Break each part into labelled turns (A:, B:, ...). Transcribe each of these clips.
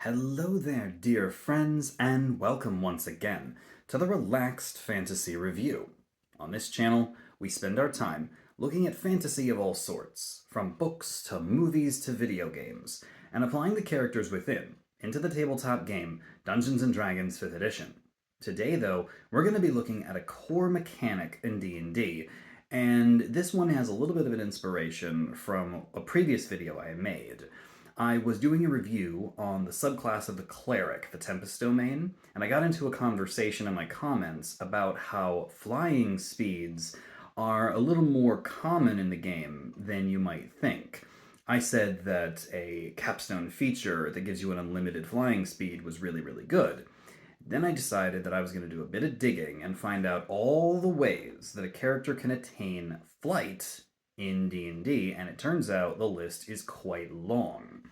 A: Hello there, dear friends, and welcome once again to the Relaxed Fantasy Review. On this channel, we spend our time looking at fantasy of all sorts, from books to movies to video games, and applying the characters within into the tabletop game Dungeons & Dragons 5th Edition. Today, though, we're going to be looking at a core mechanic in D&D, and this one has a little bit of an inspiration from a previous video I made. I was doing a review on the subclass of the Cleric, the Tempest domain, and I got into a conversation in my comments about how flying speeds are a little more common in the game than you might think. I said that a capstone feature that gives you an unlimited flying speed was really, really good. Then I decided that I was going to do a bit of digging and find out all the ways that a character can attain flight in D&D, and it turns out the list is quite long.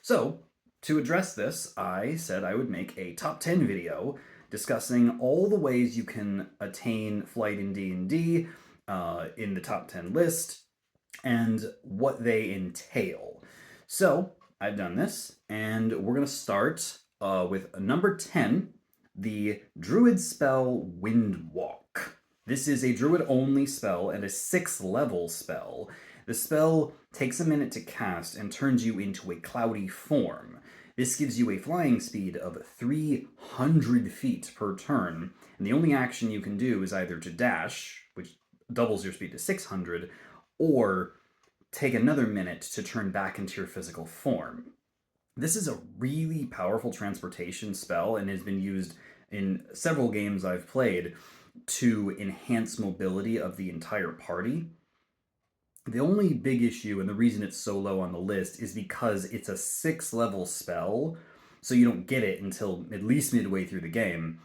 A: So, to address this, I said I would make a top 10 video discussing all the ways you can attain flight in D&D in the top 10 list and what they entail. So, I've done this, and we're going to start with number 10, the Druid spell Windwalk. This is a Druid-only spell and a 6th level spell. The spell takes a minute to cast and turns you into a cloudy form. This gives you a flying speed of 300 feet per turn, and the only action you can do is either to dash, which doubles your speed to 600, or take another minute to turn back into your physical form. This is a really powerful transportation spell and has been used in several games I've played to enhance mobility of the entire party. The only big issue, and the reason it's so low on the list, is because it's a 6th level spell, so you don't get it until at least midway through the game,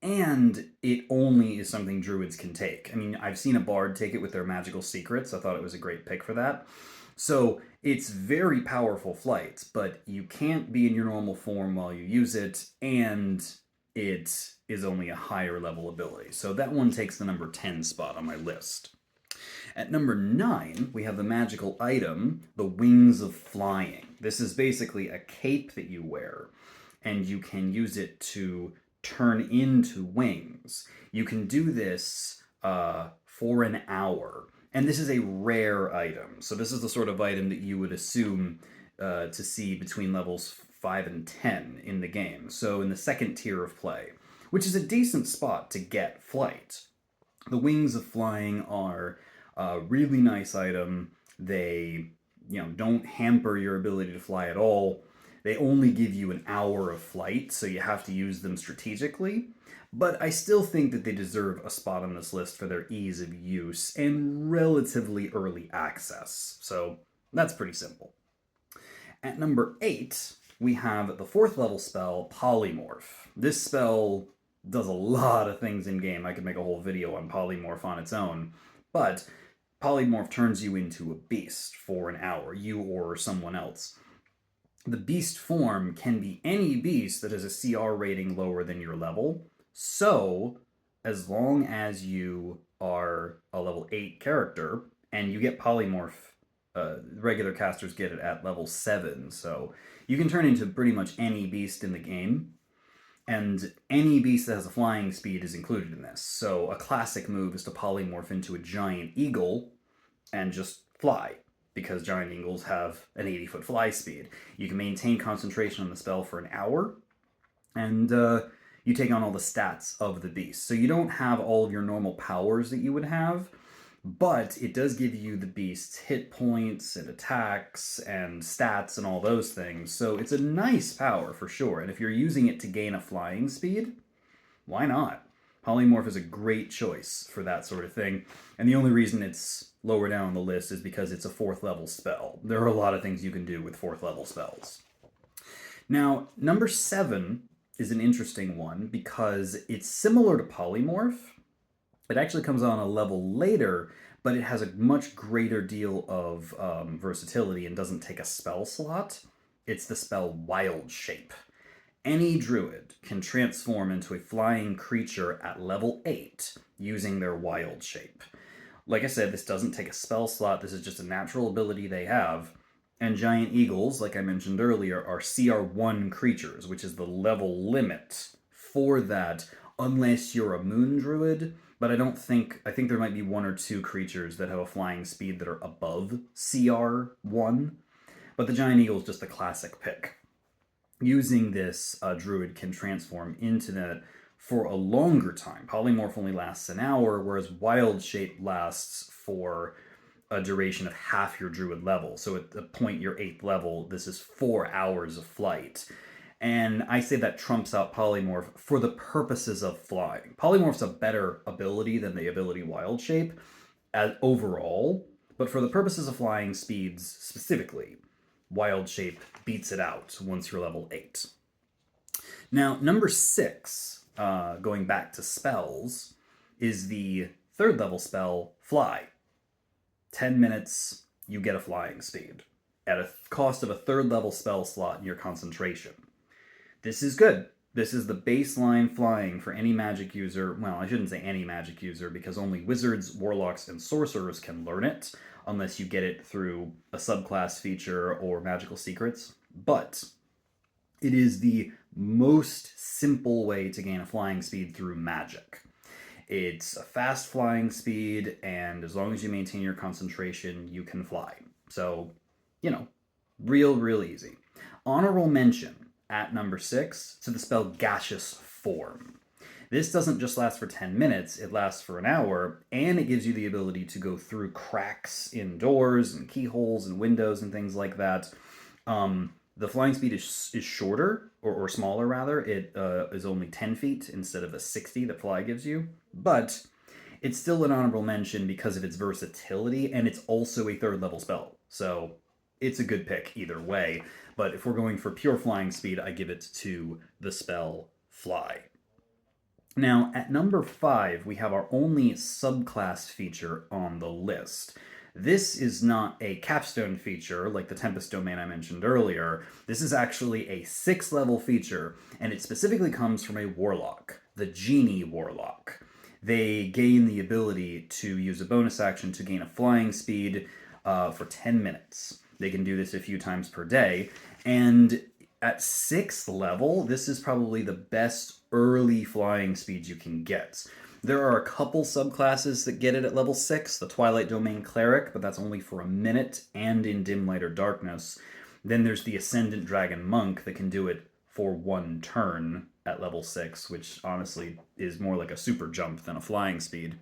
A: and it only is something druids can take. I mean, I've seen a bard take it with their magical secrets. I thought it was a great pick for that. So it's very powerful flight, but you can't be in your normal form while you use it, and it is only a higher level ability. So that one takes the number 10 spot on my list. At number 9, we have the magical item, the Wings of Flying. This is basically a cape that you wear, and you can use it to turn into wings. You can do this for an hour, and this is a rare item. So this is the sort of item that you would assume to see between levels 5 and 10 in the game, so in the second tier of play, which is a decent spot to get flight. The Wings of Flying are a really nice item. They, don't hamper your ability to fly at all. They only give you an hour of flight, so you have to use them strategically. But I still think that they deserve a spot on this list for their ease of use and relatively early access. So that's pretty simple. At number 8, we have the 4th level spell, Polymorph. This spell does a lot of things in game. I could make a whole video on Polymorph on its own. But Polymorph turns you into a beast for an hour, you or someone else. The beast form can be any beast that has a CR rating lower than your level. So, as long as you are a level 8 character and you get Polymorph, regular casters get it at level 7, so you can turn into pretty much any beast in the game, and any beast that has a flying speed is included in this. So a classic move is to polymorph into a giant eagle and just fly, because giant eagles have an 80-foot fly speed. You can maintain concentration on the spell for an hour, and you take on all the stats of the beast. So you don't have all of your normal powers that you would have, but it does give you the beast's hit points and attacks and stats and all those things. So it's a nice power for sure. And if you're using it to gain a flying speed, why not? Polymorph is a great choice for that sort of thing. And the only reason it's lower down on the list is because it's a 4th level spell. There are a lot of things you can do with 4th level spells. Now, number 7 is an interesting one because it's similar to Polymorph. It actually comes on a level later, but it has a much greater deal of versatility and doesn't take a spell slot. It's the spell Wild Shape. Any druid can transform into a flying creature at level 8 using their Wild Shape. Like I said, this doesn't take a spell slot. This is just a natural ability they have, And giant eagles, like I mentioned earlier, are CR1 creatures, which is the level limit for that, unless you're a moon druid. But I think there might be one or two creatures that have a flying speed that are above CR1. But the giant eagle is just the classic pick. Using this, a druid can transform into that for a longer time. Polymorph only lasts an hour, whereas wild shape lasts for a duration of half your druid level. So at the point you're 8th level, this is 4 hours of flight. And I say that trumps out Polymorph for the purposes of flying. Polymorph's a better ability than the ability Wild Shape overall, but for the purposes of flying speeds specifically, Wild Shape beats it out once you're level 8. Now, number 6, going back to spells, is the 3rd level spell, Fly. 10 minutes, you get a flying speed at a cost of a 3rd level spell slot in your concentration. This is good. This is the baseline flying for any magic user. Well, I shouldn't say any magic user, because only wizards, warlocks, and sorcerers can learn it, unless you get it through a subclass feature or magical secrets. But it is the most simple way to gain a flying speed through magic. It's a fast flying speed, and as long as you maintain your concentration, you can fly. So, real easy. Honorable mention at number 6 to the spell Gaseous Form. This doesn't just last for 10 minutes, it lasts for an hour, and it gives you the ability to go through cracks in doors and keyholes and windows and things like that. The flying speed is shorter, or smaller rather. It is only 10 feet instead of the 60 that Fly gives you. But it's still an honorable mention because of its versatility, and it's also a 3rd level spell. So it's a good pick either way. But if we're going for pure flying speed, I give it to the spell Fly. Now, at number 5, we have our only subclass feature on the list. This is not a capstone feature like the Tempest Domain I mentioned earlier. This is actually a 6th level feature, and it specifically comes from a warlock, the Genie warlock. They gain the ability to use a bonus action to gain a flying speed for 10 minutes. They can do this a few times per day, and at 6th level, this is probably the best early flying speed you can get. There are a couple subclasses that get it at level 6, the Twilight Domain Cleric, but that's only for a minute and in Dim Light or Darkness. Then there's the Ascendant Dragon Monk that can do it for 1 turn at level 6, which honestly is more like a super jump than a flying speed.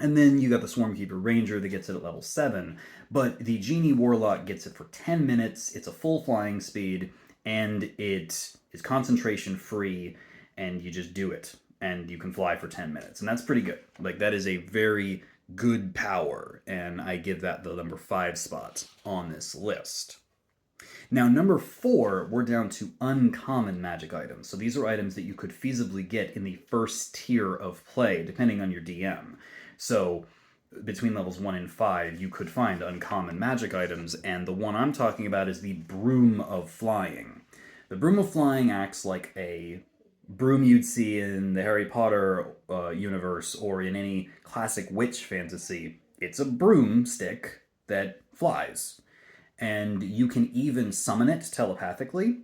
A: And then you got the Swarmkeeper Ranger that gets it at level 7, but the Genie Warlock gets it for 10 minutes, it's a full flying speed, and it is concentration free, and you just do it. And you can fly for 10 minutes. And that's pretty good. Like, that is a very good power. And I give that the number 5 spot on this list. Now, number 4, we're down to uncommon magic items. So these are items that you could feasibly get in the first tier of play, depending on your DM. So between levels 1 and 5, you could find uncommon magic items. And the one I'm talking about is the Broom of Flying. The Broom of Flying acts like a broom you'd see in the Harry Potter universe or in any classic witch fantasy. It's a broomstick that flies. And you can even summon it telepathically,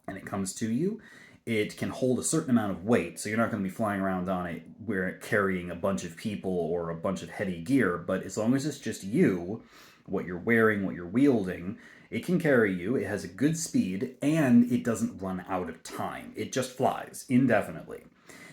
A: and it comes to you. It can hold a certain amount of weight, so you're not going to be flying around on it where carrying a bunch of people or a bunch of heavy gear, but as long as it's just you, what you're wearing, what you're wielding, it can carry you, it has a good speed, and it doesn't run out of time. It just flies indefinitely.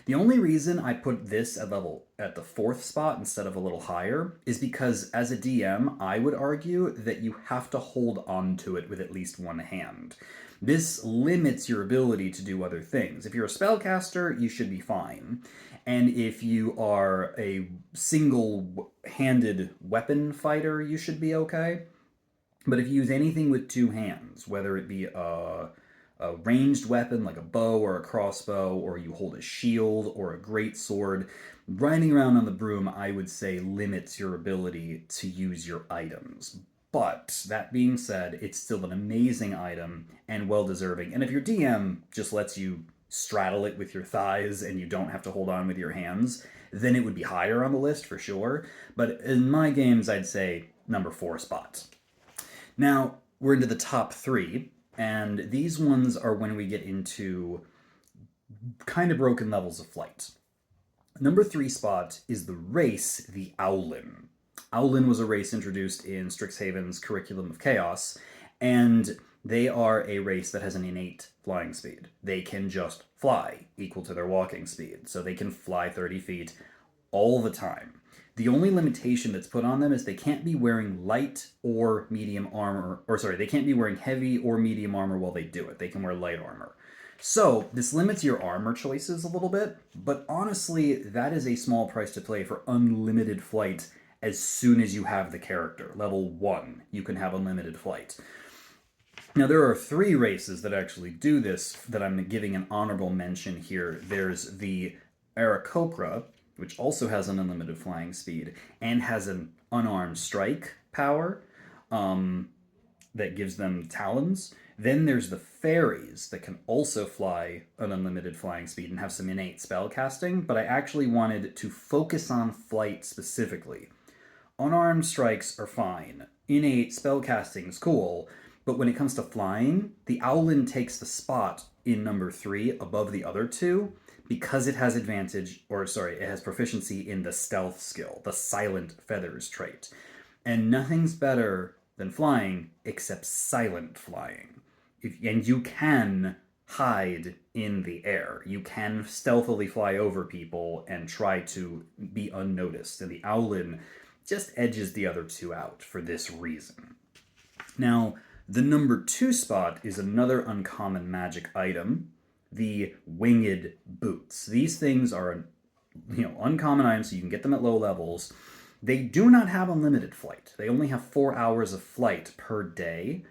A: The only reason I put this at the 4th spot instead of a little higher is because as a DM, I would argue that you have to hold on to it with at least one hand. This limits your ability to do other things. If you're a spellcaster, you should be fine. And if you are a single-handed weapon fighter, you should be okay. But if you use anything with 2 hands, whether it be a ranged weapon like a bow or a crossbow, or you hold a shield or a greatsword, riding around on the broom, I would say, limits your ability to use your items. But that being said, it's still an amazing item and well-deserving. And if your DM just lets you straddle it with your thighs and you don't have to hold on with your hands, then it would be higher on the list for sure. But in my games, I'd say number 4 spot. Now, we're into the top three, and these ones are when we get into kind of broken levels of flight. Number 3 spot is the race, the Owlin. Owlin was a race introduced in Strixhaven's Curriculum of Chaos, and they are a race that has an innate flying speed. They can just fly, equal to their walking speed, so they can fly 30 feet all the time. The only limitation that's put on them is they can't be wearing light or medium armor, they can't be wearing heavy or medium armor while they do it. They can wear light armor. So, this limits your armor choices a little bit, but honestly, that is a small price to pay for unlimited flight as soon as you have the character. Level 1, you can have unlimited flight. Now, there are 3 races that actually do this that I'm giving an honorable mention here. There's the Aarakocra, which also has an unlimited flying speed, and has an unarmed strike power that gives them talons. Then there's the fairies that can also fly an unlimited flying speed and have some innate spell casting, but I actually wanted to focus on flight specifically. Unarmed strikes are fine. Innate spell casting is cool, but when it comes to flying, the Owlin takes the spot in number 3 above the other 2 because it has it has proficiency in the stealth skill, the silent feathers trait. And nothing's better than flying except silent flying. And you can hide in the air. You can stealthily fly over people and try to be unnoticed. And the Owlin just edges the other 2 out for this reason. Now, the number 2 spot is another uncommon magic item, the winged boots. These things are uncommon items, so you can get them at low levels. They do not have unlimited flight. They only have 4 hours of flight per day.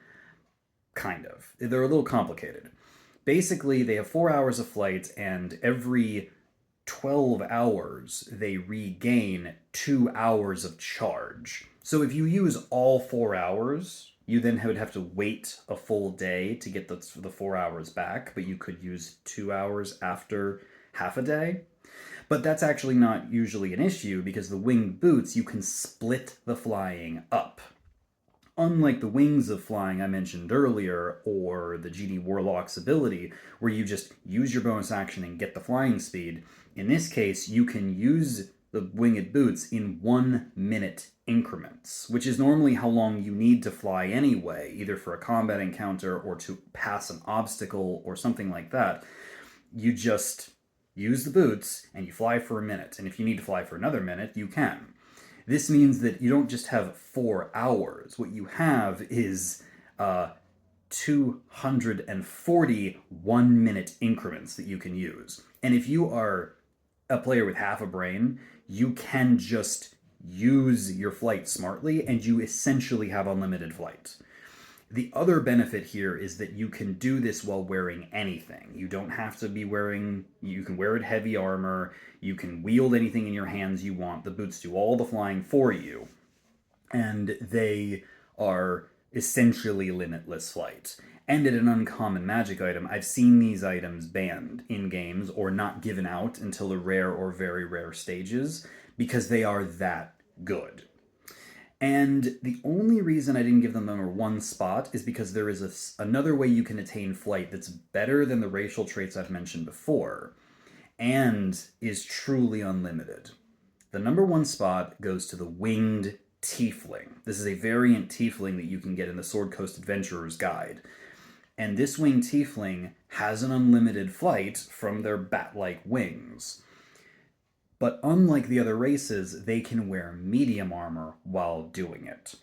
A: Kind of. They're a little complicated. Basically, they have 4 hours of flight, and every 12 hours, they regain 2 hours of charge. So if you use all 4 hours, you then would have to wait a full day to get the 4 hours back, but you could use 2 hours after half a day. But that's actually not usually an issue, because the winged boots, you can split the flying up. Unlike the wings of flying I mentioned earlier, or the Genie warlock's ability, where you just use your bonus action and get the flying speed, in this case, you can use the winged boots in 1-minute increments, which is normally how long you need to fly anyway, either for a combat encounter or to pass an obstacle or something like that. You just use the boots and you fly for a minute, and if you need to fly for another minute, you can. This means that you don't just have 4 hours. What you have is 240 1-minute increments that you can use. And if you are a player with half a brain, you can just use your flight smartly, and you essentially have unlimited flight. The other benefit here is that you can do this while wearing anything. You don't have to be you can wear heavy armor, you can wield anything in your hands you want. The boots do all the flying for you, and they are essentially limitless flight. And at an uncommon magic item, I've seen these items banned in games or not given out until the rare or very rare stages because they are that good. And the only reason I didn't give them number 1 spot is because there is another way you can attain flight that's better than the racial traits I've mentioned before, and is truly unlimited. The number 1 spot goes to the winged tiefling. This is a variant tiefling that you can get in the Sword Coast Adventurer's Guide. And this winged tiefling has an unlimited flight from their bat-like wings. But unlike the other races, they can wear medium armor while doing it.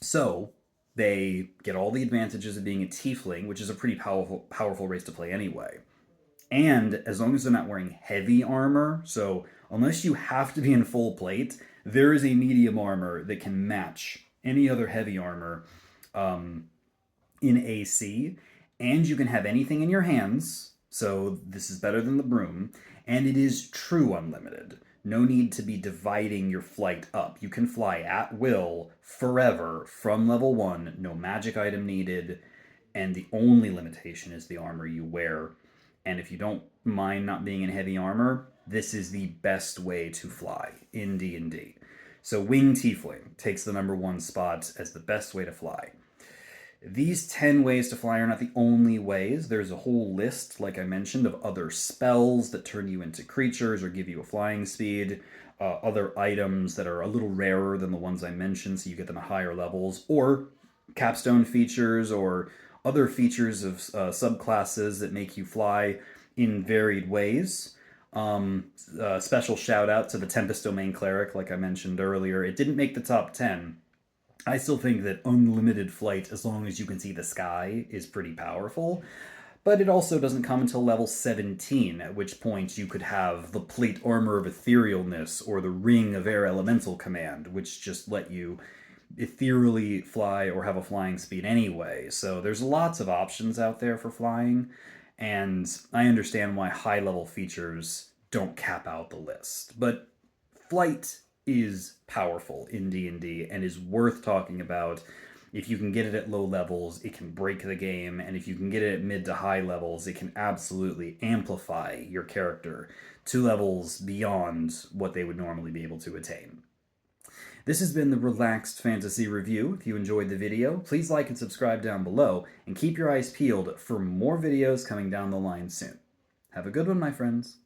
A: So, they get all the advantages of being a tiefling, which is a pretty powerful race to play anyway. And as long as they're not wearing heavy armor, so unless you have to be in full plate, there is a medium armor that can match any other heavy armor in AC, and you can have anything in your hands, so this is better than the Broom, and it is true unlimited. No need to be dividing your flight up. You can fly at will forever from level 1, no magic item needed, and the only limitation is the armor you wear. And if you don't mind not being in heavy armor, this is the best way to fly in D&D. So Winged Tiefling takes the number 1 spot as the best way to fly. These 10 ways to fly are not the only ways. There's a whole list, like I mentioned, of other spells that turn you into creatures or give you a flying speed, other items that are a little rarer than the ones I mentioned, so you get them at higher levels, or capstone features or other features of subclasses that make you fly in varied ways. Special shout out to the Tempest Domain Cleric, like I mentioned earlier. It didn't make the top 10. I still think that unlimited flight, as long as you can see the sky, is pretty powerful. But it also doesn't come until level 17, at which point you could have the Plate Armor of Etherealness or the Ring of Air Elemental Command, which just let you ethereally fly or have a flying speed anyway. So there's lots of options out there for flying, and I understand why high level features don't cap out the list. But flight is powerful in D&D and is worth talking about. If you can get it at low levels, it can break the game, and if you can get it at mid to high levels, it can absolutely amplify your character to levels beyond what they would normally be able to attain. This has been the Relaxed Fantasy Review. If you enjoyed the video, please like and subscribe down below, and keep your eyes peeled for more videos coming down the line soon. Have a good one, my friends.